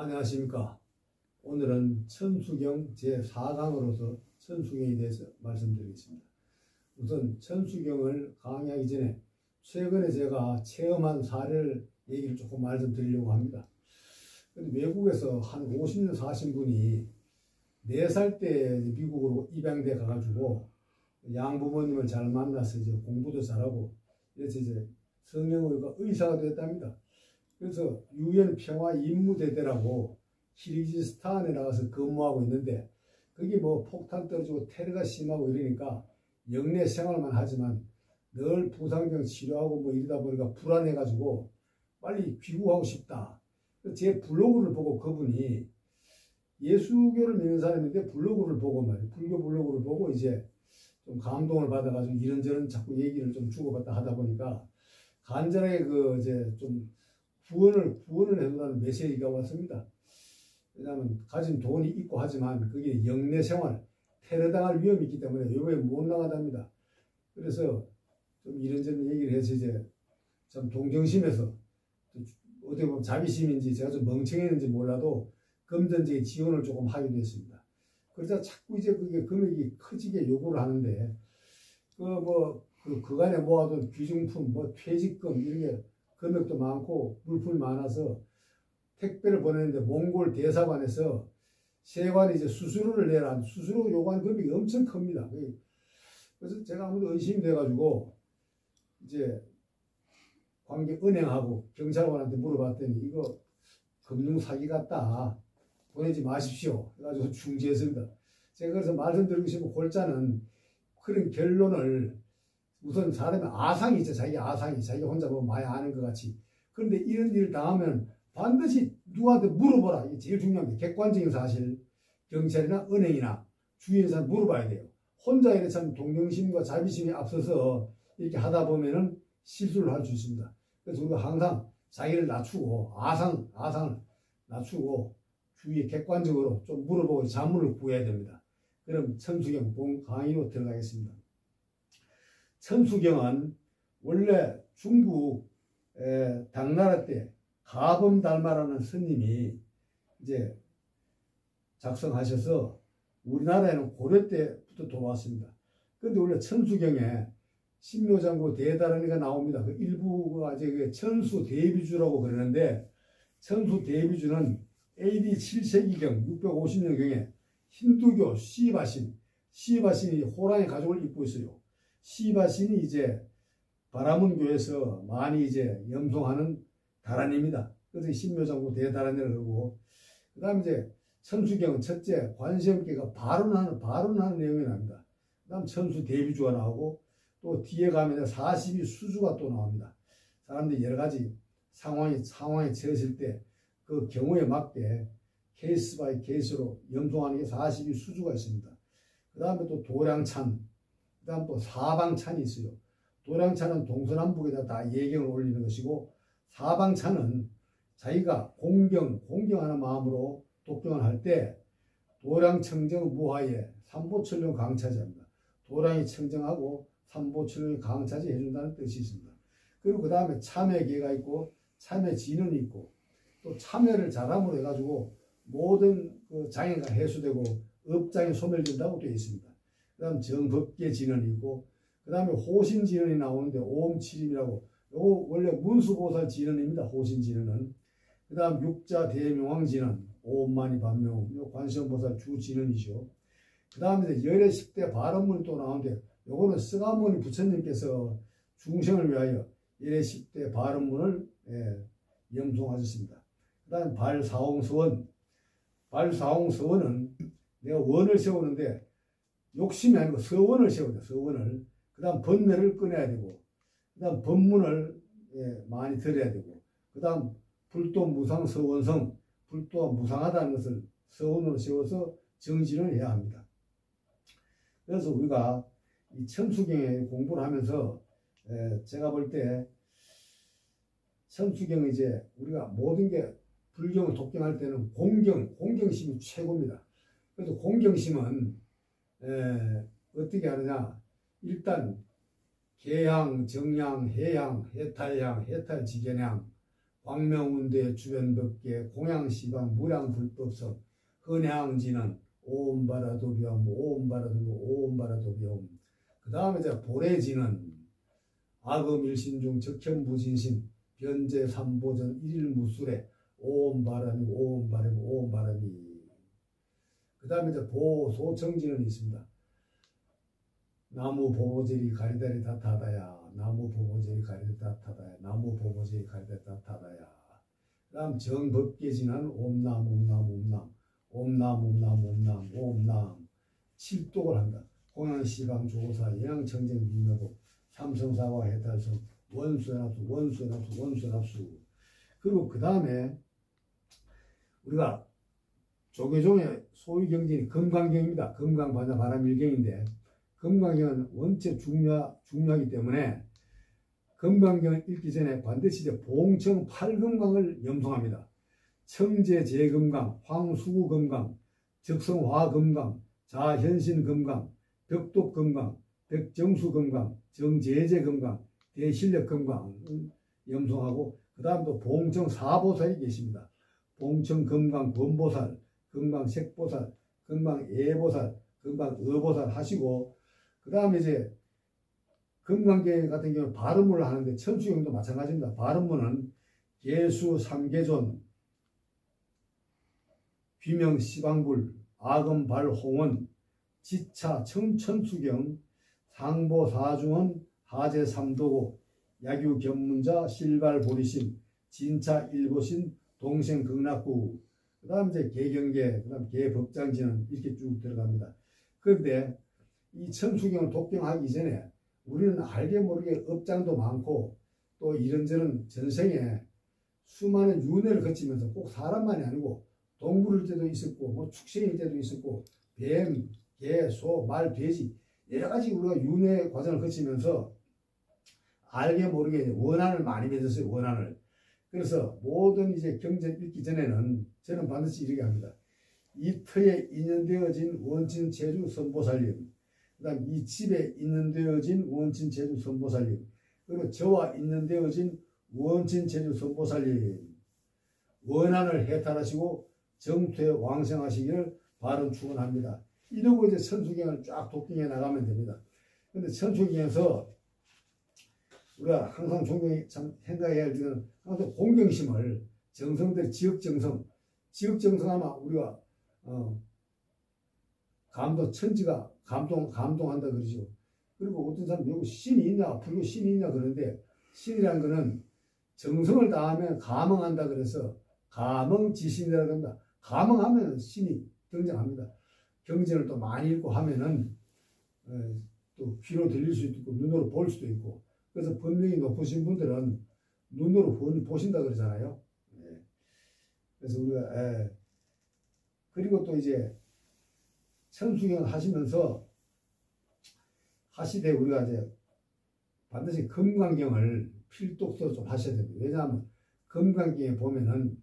안녕하십니까. 오늘은 천수경 제4강으로서 천수경에 대해서 말씀드리겠습니다. 우선 천수경을 강의하기 전에 최근에 제가 체험한 사례를 얘기를 조금 말씀드리려고 합니다. 외국에서 한 50년 사신 분이 4살 때 미국으로 입양돼 가가지고 양부모님을 잘 만나서 이제 공부도 잘하고 이래서 이제 성경의과 의사가 됐답니다. 그래서 유엔 평화 임무대대라고 키르기즈스탄에 나가서 근무하고 있는데 거기 뭐 폭탄 떨어지고 테러가 심하고 이러니까 영내 생활만 하지만 늘 부상병 치료하고 뭐 이러다 보니까 불안해가지고 빨리 귀국하고 싶다. 제 블로그를 보고 그분이 예수교를 믿는 사람인데 블로그를 보고 말이에요. 불교 블로그를 보고 이제 좀 감동을 받아가지고 이런저런 자꾸 얘기를 좀 주고받다 하다 보니까 간절하게 이제 좀 구원을 해달라는 메시지가 왔습니다. 왜냐하면 가진 돈이 있고 하지만 그게 영내 생활, 테러당할 위험이 있기 때문에 요번에 못 나가답니다. 그래서 좀 이런저런 얘기를 해서 이제 참 동정심에서 어떻게 보면 자비심인지 제가 좀 멍청했는지 몰라도 금전적인 지원을 조금 하게 됐습니다. 그러자 자꾸 이제 그게 금액이 커지게 요구를 하는데 그간에 모아둔 귀중품, 퇴직금 이런 게 금액도 많고 물품이 많아서 택배를 보내는데 몽골 대사관에서 세관이 이제 수수료를 내라. 수수료 요구하는 금액이 엄청 큽니다. 그래서 제가 아무도 의심이 돼가지고 이제 관계 은행하고 경찰관한테 물어봤더니 이거 금융 사기 같다. 보내지 마십시오. 그래가지고 중지했습니다. 제가 그래서 말씀드리고 싶은 골자는 그런 결론을 우선 사람의 아상이 있죠. 자기 아상이. 자기 혼자 보면 많이 아는 것 같이. 그런데 이런 일을 당하면 반드시 누구한테 물어보라. 이게 제일 중요합니다. 객관적인 사실. 경찰이나 은행이나 주위에 사람 물어봐야 돼요. 혼자 이렇게 참 동정심과 자비심이 앞서서 이렇게 하다 보면은 실수를 할 수 있습니다. 그래서 우리가 항상 자기를 낮추고 아상을 낮추고 주위에 객관적으로 좀 물어보고 자문을 구해야 됩니다. 그럼 천수경 본 강의로 들어가겠습니다. 천수경은 원래 중국 당나라 때 가범달마라는 스님이 이제 작성하셔서 우리나라에는 고려 때부터 들어왔습니다. 그런데 원래 천수경에 신묘장구 대다라니가 나옵니다. 그 일부가 이제 천수 대비주라고 그러는데 천수 대비주는 AD 7세기경 650년경에 힌두교 시바신이 호랑이 가죽을 입고 있어요. 시바신이 이제 바라문교에서 많이 이제 염송하는 다란입니다. 그래서 신묘장구 대다란이라고 그러고, 그 다음에 이제 천수경은 첫째 관세음계가 발언하는 내용이 나옵니다. 그 다음 천수 대비주가 나오고 또 뒤에 가면 42 수주가 또 나옵니다. 사람들이 여러 가지 상황에 처했을 때 그 경우에 맞게 케이스 바이 케이스로 염송하는 게 42 수주가 있습니다. 그 다음에 또 도량찬, 그 다음 또 사방찬이 있어요. 도량찬은 동서남북에다 다 예경을 올리는 것이고, 사방찬은 자기가 공경하는 마음으로 독경을 할 때 도량청정 무하에 삼보철룡 강차지합니다. 도량이 청정하고 삼보철룡이 강차지 해준다는 뜻이 있습니다. 그리고 그 다음에 참회계가 있고 참회진언이 있고 또 참회를 잘함으로 해가지고 모든 그 장애가 해소되고 업장이 소멸된다고 되어 있습니다. 그 다음 정법계 진언이 있고 그 다음에 호신진언이 나오는데 오음칠임이라고, 요거 원래 문수보살 진언입니다. 호신진언은. 그 다음 육자 대명왕 진언, 오음만이 반명, 관세음보살 주 진언이죠. 그 다음에 이제 열애 10대 발언문이 또 나오는데 요거는 쓰가모니 부처님께서 중생을 위하여 열애 10대 발언문을 염송하셨습니다. 그 다음 발사홍서원은 내가 원을 세우는데 욕심이 아니고 서원을 세워야 돼. 서원을. 그 다음 번뇌를 꺼내야 되고, 그 다음 법문을 많이 들어야 되고, 그 다음 불도 무상 서원성, 불도가 무상하다는 것을 서원으로 세워서 정진을 해야 합니다. 그래서 우리가 이 천수경에 공부를 하면서 제가 볼 때 천수경은 이제 우리가 모든 게 불경을 독경할 때는 공경심이 최고입니다. 그래서 공경심은 어떻게 하느냐, 일단 계향, 정향, 해향, 해탈향, 해탈지견향, 광명운대 주변법계 공양시방 무량불법성 헌향지는 오옴바라도비옴 오옴바라도비옴 그 다음에 이제 보래지는 악음일신중 적현부진심 변제삼보전 일일무술에 오옴바람이 오옴바람이 오옴바람이 그 다음에 이제 보소청지는 있습니다. 나무 보보제리 가리다리 다타다야 나무 보보제리 가리다리 다타다야 나무 보보제리 가리다리 다타다야 그 다음 정법계진한 옴남 옴남 옴남 옴남 옴남 옴남 옴남 칠독을 한다. 공양시방 조사 영양청정 민묘법 삼성사와 해탈성 원수연합수 원수연합수 원수연합수 그리고 그 다음에 우리가 조계종의 소위 경전이 금강경입니다. 금강반야 바람일경인데 금강경은 원체 중요하기 때문에 금강경을 읽기 전에 반드시 이제 봉청 8금강을 염송합니다. 청제제금강, 황수구금강, 적성화금강, 자현신금강, 벽독금강, 벽정수금강, 정제제금강, 대실력금강 염송하고 그 다음 또 봉청 4보살이 계십니다. 봉청 금강 권보살, 금강 색보살, 금강 예보살, 금강 의보살 하시고 그 다음에 이제 금강경 같은 경우는 발음문을 하는데 천수경도 마찬가지입니다. 발음문은 계수 삼계존, 비명 시방불, 아금발 홍원, 지차 청천수경, 상보 사중원, 하제 삼도고, 야규 견문자, 실발 보리심, 진차 일보신, 동생 극락구, 그 다음 이제 개경계, 그 다음 개법장지는 이렇게 쭉 들어갑니다. 그런데 이 천수경을 독경하기 전에 우리는 알게 모르게 업장도 많고 또 이런저런 전생에 수많은 윤회를 거치면서 꼭 사람만이 아니고 동물일 때도 있었고 뭐 축생일 때도 있었고 뱀, 개, 소, 말, 돼지 여러 가지 우리가 윤회 과정을 거치면서 알게 모르게 원한을 많이 맺었어요. 원한을. 그래서 모든 이제 경전 읽기 전에는 저는 반드시 이렇게 합니다. 이 터에 인연되어진 원친 제주 선보살님, 그 다음 이 집에 인연되어진 원친 제주 선보살님, 그리고 저와 인연되어진 원친 제주 선보살님, 원한을 해탈하시고 정토에 왕생하시기를 바른 축원합니다. 이러고 이제 천수경을 쫙 독경해 나가면 됩니다. 근데 천수경에서 우리가 항상 생각해야 할 때는 항상 공경심을 정성들 지극정성하면 우리가 천지가 감동한다 그러죠. 그리고 어떤 사람 여기 신이 있냐 불교 신이 있냐 그러는데 신이라는 거는 정성을 다하면 감흥한다 그래서 감흥지신이라고 합니다. 감흥하면 신이 등장합니다. 경전을 또 많이 읽고 하면은 또 귀로 들릴 수도 있고 눈으로 볼 수도 있고 그래서 법명이 높으신 분들은 눈으로 보신다 그러잖아요. 예. 그래서 우리가 그리고 또 이제 천수경 하시면서 하시되 우리가 이제 반드시 금강경을 필독서 좀 하셔야 됩니다. 왜냐하면 금강경에 보면은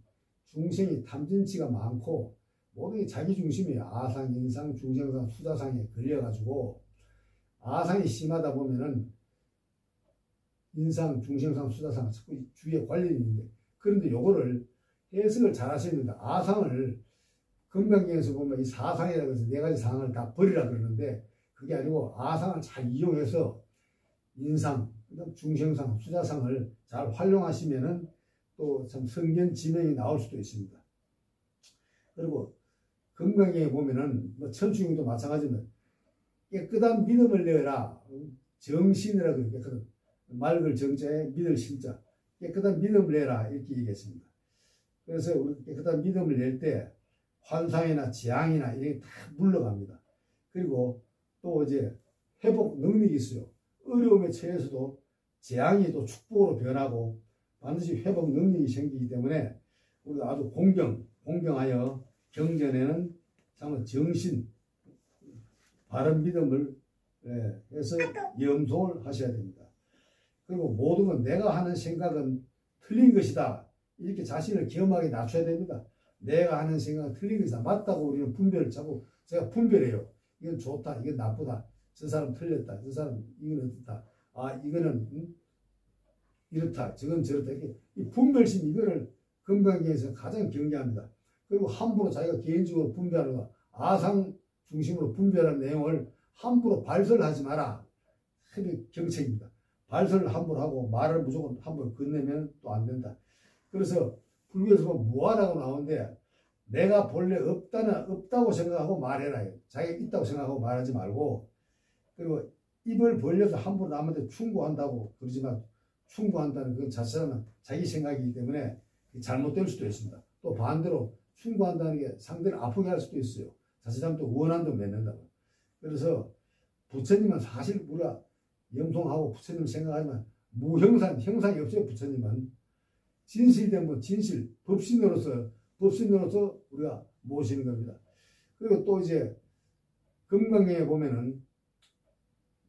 중생이 탐진치가 많고 모든 게 자기 중심이에요. 아상, 인상, 중생상, 수자상에 걸려가지고 아상이 심하다 보면은 인상, 중생상, 수자상 자꾸 주위에 관련이 있는데 그런데 요거를 해석을 잘 하셔야 됩니다. 아상을 금강경에서 보면 이 사상이라고 해서 네 가지 상을 다 버리라 그러는데 그게 아니고 아상을 잘 이용해서 인상, 그다음 중생상, 수자상을 잘 활용하시면은 또 참 성견 지명이 나올 수도 있습니다. 그리고 금강경에 보면은 뭐 천수경도 마찬가지입니다. 깨끗한 믿음을 내어라. 정신이라고 이렇게 맑을 정자에 믿을 신자. 깨끗한 믿음을 내라 이렇게 얘기했습니다. 그래서 우리 깨끗한 믿음을 낼 때 환상이나 재앙이나 이게 다 물러갑니다. 그리고 또 이제 회복 능력이 있어요. 어려움에 처해서도 재앙이 또 축복으로 변하고 반드시 회복 능력이 생기기 때문에 우리가 아주 공경하여 경전에는 참 정신, 바른 믿음을 해서 염송을 하셔야 됩니다. 그리고 모든 건 내가 하는 생각은 틀린 것이다. 이렇게 자신을 겸하게 낮춰야 됩니다. 내가 하는 생각은 틀린 것이다. 맞다고 우리는 분별을 자꾸 제가 분별해요. 이건 좋다. 이건 나쁘다. 저 사람 틀렸다. 저 사람 이건 어떻다. 아 이거는 이렇다 저건 저렇다 이렇게 이 분별심 이거를 금강경에서 가장 경계합니다. 그리고 함부로 자기가 개인적으로 분별하는 거 아상 중심으로 분별하는 내용을 함부로 발설하지 마라. 경책입니다. 발설을 함부로 하고 말을 무조건 함부로 건네면 또 안 된다. 그래서 불교에서 보면 무아라고 나오는데 내가 본래 없다고 생각하고 말해라. 자기가 있다고 생각하고 말하지 말고 그리고 입을 벌려서 함부로 남한테 충고한다고 그러지만 충고한다는 그 자체는 자기 생각이기 때문에 잘못될 수도 있습니다. 또 반대로 충고한다는 게 상대를 아프게 할 수도 있어요. 자칫하면 또 원한도 맺는다고. 그래서 부처님은 사실 우리가 염송하고 부처님 생각하지만 형상이 없어요. 부처님은 진실된 분, 진실, 법신으로서 우리가 모시는 겁니다. 그리고 또 이제 금강경에 보면은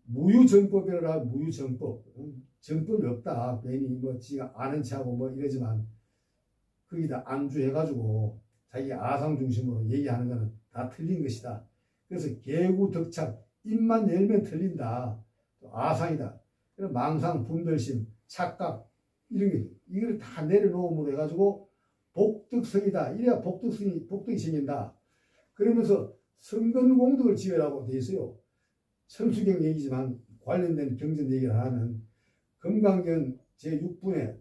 무유정법이라 무유정법, 정법이 없다. 괜히 뭐 지가 아는 체하고 뭐 이러지만 거기다 안주해가지고 자기 아상 중심으로 얘기하는 것은 다 틀린 것이다. 그래서 개구덕착 입만 열면 틀린다. 아상이다. 망상, 분별심, 착각 이런 게 이걸 다 내려놓음으로 해가지고 복덕성이다. 이래야 복덕이 생긴다. 그러면서 성근공덕을 지으라고 되어 있어요. 천수경 얘기지만 관련된 경전 얘기를 하면 금강경 제6분에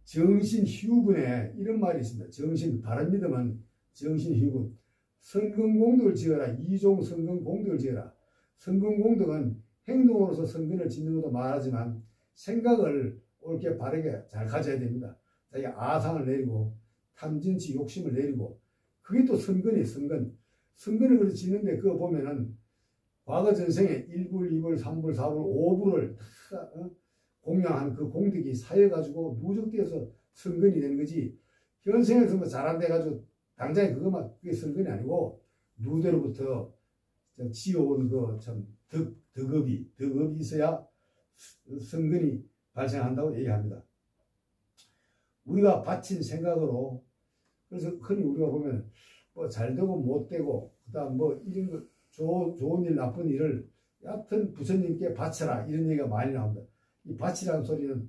정신휴분에 이런 말이 있습니다. 정신 바른 믿음은 정신휴분 성근공덕을 지어라. 이종 성근공덕을 지어라. 성근공덕은 행동으로서 성근을 짓는 것도 말하지만 생각을 옳게 바르게 잘 가져야 됩니다. 자기 아상을 내리고 탐진치 욕심을 내리고 그게 또 성근이에요. 성근을 그렇게 짓는데 그거 보면은 과거 전생에 1불, 2불, 3불, 4불, 5불을 공양한 그 공덕이 쌓여가지고 누적되어서 성근이 되는 거지. 현생에서 뭐 잘안 돼가지고 당장에 그것만 그게 성근이 아니고 누대로부터 지어온 그 참 덕업이 있어야 성근이 발생한다고 얘기합니다. 우리가 바친 생각으로 그래서 흔히 우리가 보면 뭐 잘되고 못되고 그다음 뭐 이런 거 좋은 일 나쁜 일을 여하튼 부처님께 바쳐라 이런 얘기가 많이 나옵니다. 이 바치라는 소리는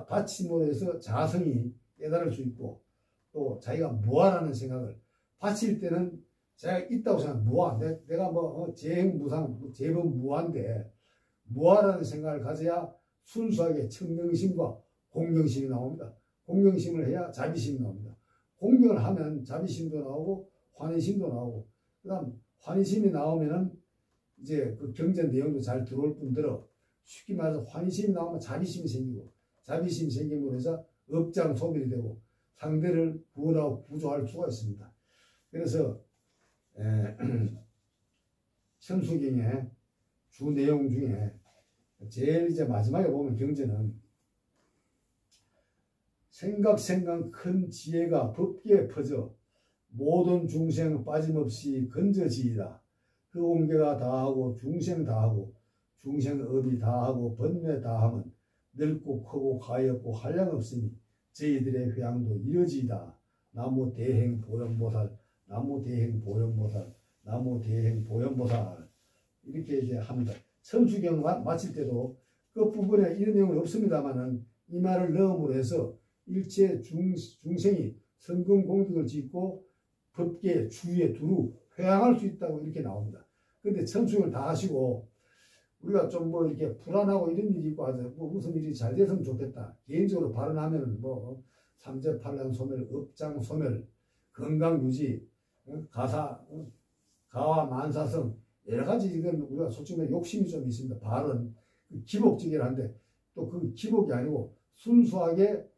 바침으로 해서 자성이 깨달을 수 있고 또 자기가 무아라는 생각을 바칠 때는 자기가 있다고 생각하면 무아 내가 뭐 재행무상 재범 무아인데 무아라는 생각을 가져야 순수하게 청명심과 공경심이 나옵니다. 공경심을 해야 자비심이 나옵니다. 공경을 하면 자비심도 나오고 환희심도 나오고 그 다음 환희심이 나오면은 이제 그 경전 내용도 잘 들어올 뿐더러 쉽게 말해서 환희심이 나오면 자비심이 생기고 자비심이 생김으로 해서 업장 소멸이 되고 상대를 구원하고 구조할 수가 있습니다. 그래서 천수경의 주 내용 중에 제일 이제 마지막에 보면 경전은 생각 큰 지혜가 법계에 퍼져 모든 중생 빠짐없이 건져지이다. 흑옹계가 다하고 중생 다하고 중생업이 다하고 번뇌 다함은 넓고 크고 가엾고 한량없으니 저희들의 회양도 이뤄지이다. 나무 대행 보현보살 나무 대행 보현보살 나무 대행 보현보살 이렇게 이제 합니다. 천수경 마칠 때도 끝부분에 이런 내용은 없습니다만은 이 말을 넣음으로 해서 일체 중생이 성근공덕을 짓고 법계 주위에 두루 회항할 수 있다고 이렇게 나옵니다. 그런데 천수경을 다 하시고 우리가 좀 뭐 이렇게 불안하고 이런 일이 있고 하죠. 뭐 무슨 일이 잘 됐으면 좋겠다. 개인적으로 발언하면은 뭐 삼재팔란 소멸, 업장 소멸, 건강 유지, 가와 만사성 여러 가지 이건 우리가 솔직히 욕심이 좀 있습니다. 발언 기복적이라는데 또 그 기복이 아니고 순수하게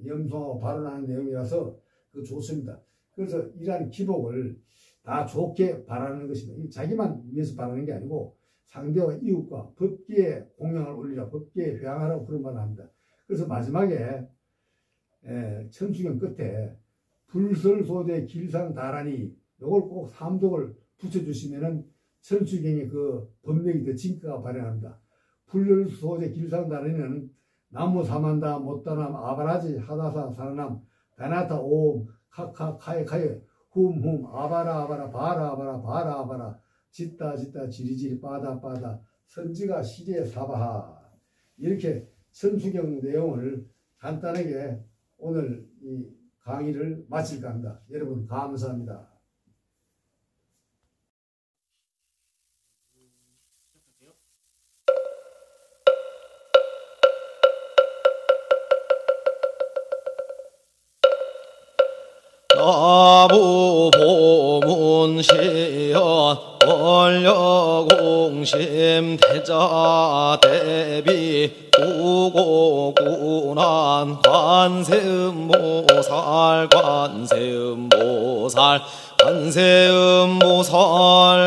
염송하고 발언하는 내용이라서 그 좋습니다. 그래서 이러한 기복을 다 좋게 바라는 것입니다. 자기만 위해서 바라는 게 아니고 상대와 이웃과 법계에 공양을 올리라, 법계에 회양하라고 그런 말을 합니다. 그래서 마지막에 천수경 끝에 불설소대 길상다라니 요걸 꼭 삼독을 붙여주시면은 천수경의 그 법명이 더 진가가 발현합니다. 불설소대 길상다라니는 나무 사만다 못다남 아바라지 하다사 사나남 가나타 오음 카카 카에 카에 훔훔 아바라 아바라 바라 아바라 바라 아바라 짓다 짓다 지리지리 빠다 빠다 선지가 시리에 사바하 이렇게 천수경 내용을 간단하게 오늘 이 강의를 마칠까 합니다. 여러분 감사합니다. 나무 보문시연 원려공심 태자 대비 구고구난 관세음보살 관세음보살 관세음보살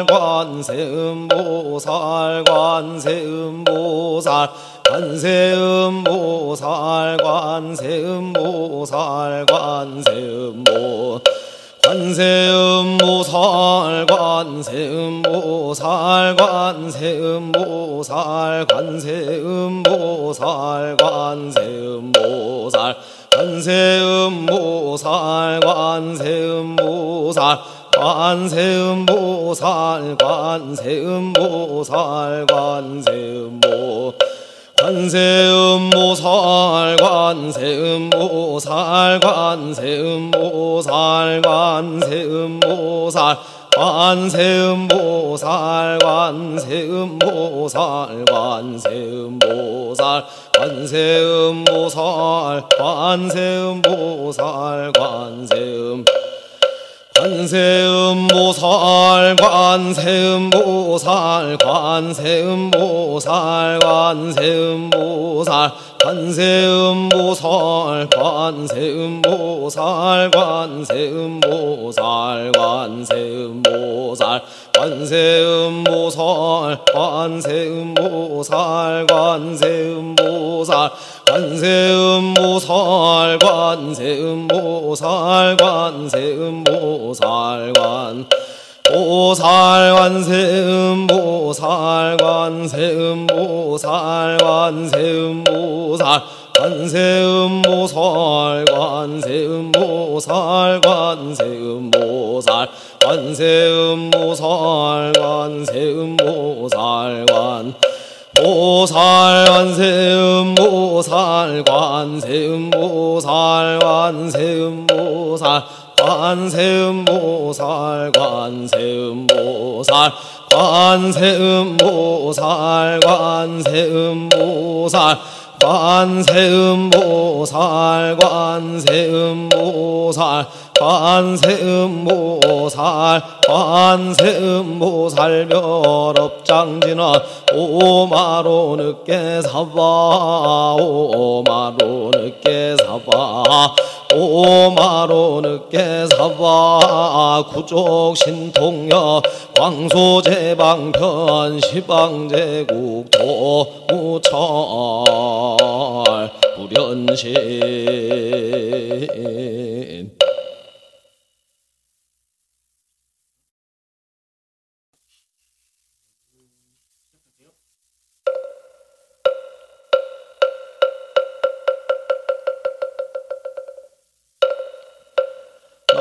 관세음보살 관세음보살 관세음보살 관세음보살 관세음보 관세음보살 관세음보살 관세음보살 관세음보살 관세음보살 관세음보살 관세음보살 관세음보살 관세음보살 관세음보 관세음보살 관세음보살 관세음보살 관세음보살 관세음보살 관세음보살 관세음보살 관세음보살 관세음보살 관세음 관세음보살 관세음보살 관세음보살 관세음보살 관세음보살 관세음보살 관세음보살 관세음보살 관세음보살 관세음보살 관세음보살 관세음보살 관세음보살 관세음보살 보살 관세음보살 관세음보살 관세음보살 관세음보살 관세음보살 관세음보살 관세음보살 관세음보살 보살 관세음보살 관세음보살 관세음보살 관세음보살 관세음보살 관세음보살 관세음보살 관세음보살 관세음보살 관세음보살 관세음보살 멸업장진원 오마로 늦게 사바 오마로 늦게 사바 오마로 늦게 사바 구족 신통여 광소제방편 시방제국도 무철 불현신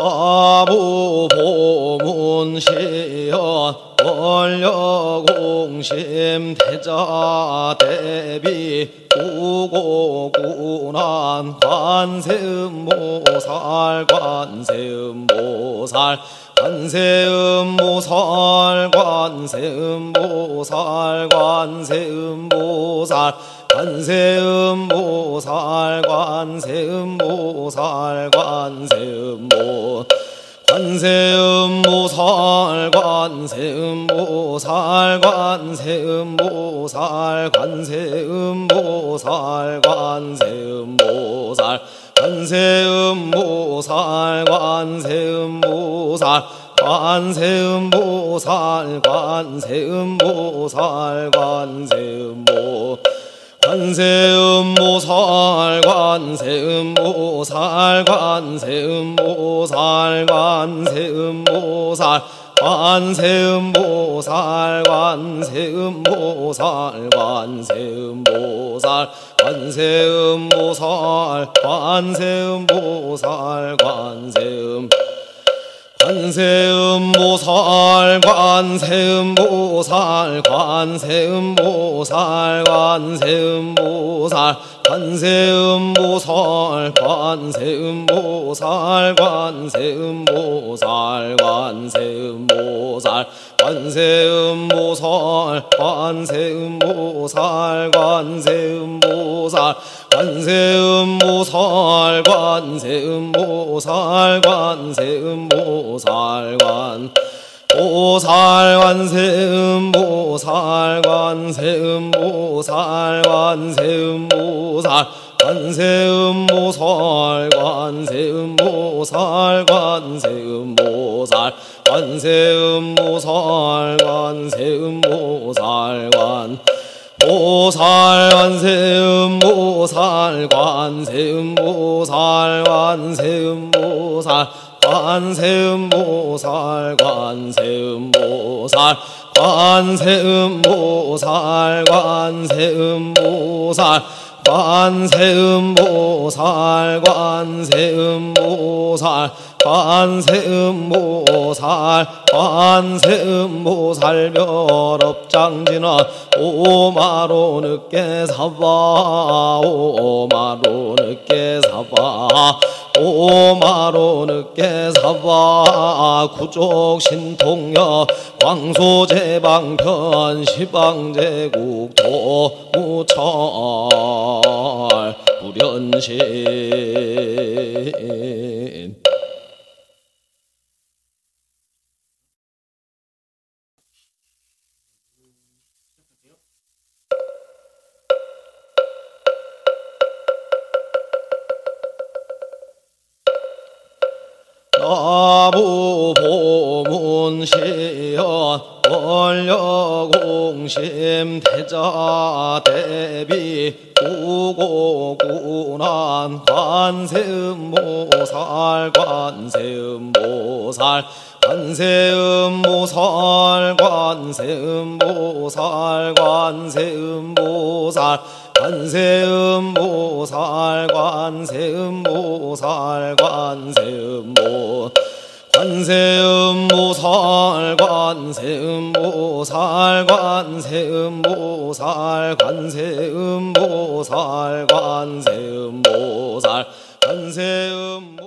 나무 보문시연 원려공심 태자 대비 구고구난 관세음보살 관세음보살 관세음보살 관세음보살 관세음보살 관세음보살 관세음보살 관세음보 관세음보살 관세음보살 관세음보살 관세음보살 관세음보살 관세음보살 관세음보살 관세음보살 관세음보살 관세음보 관세음보살 관세음보살 관세음보살 관세음보살 관세음보살 관세음보살 관세음보살 관세음보살 관세음보살 관세음 관세음보살 관세음보살 관세음보살 관세음보살 관세음보살 관세음보살 관세음보살 관세음보살 관세음보살 관세음보살 관세음보살 관세음보살 관세음보살 관세음보살 보살 관세음보살 관세음보살 관세음보살 관세음보살 관세음보살 관세음보살 관세음보살 관세음보살 보살 관세음보살 관세음보살 관세음보살 관세음보살 관세음보살 관세음보살 관세음보살 관세음보살 관세음보살 관세음보살 관세음보살 멸업장진원 오마로 늦게 사바 오마로 늦게 사바 오마로 늦게 사바 구족신통여 광소제방편 시방제국 도무철 불연신 나부 보문시연 원려공심 태자 대비 구고구난 관세음보살 관세음보살 관세음보살 관세음보살 관세음보살 관세음보살 관세음보살 관세음보살 관세음보살 관세음보살 관세음보살 관세음보살 관세음보살 관세음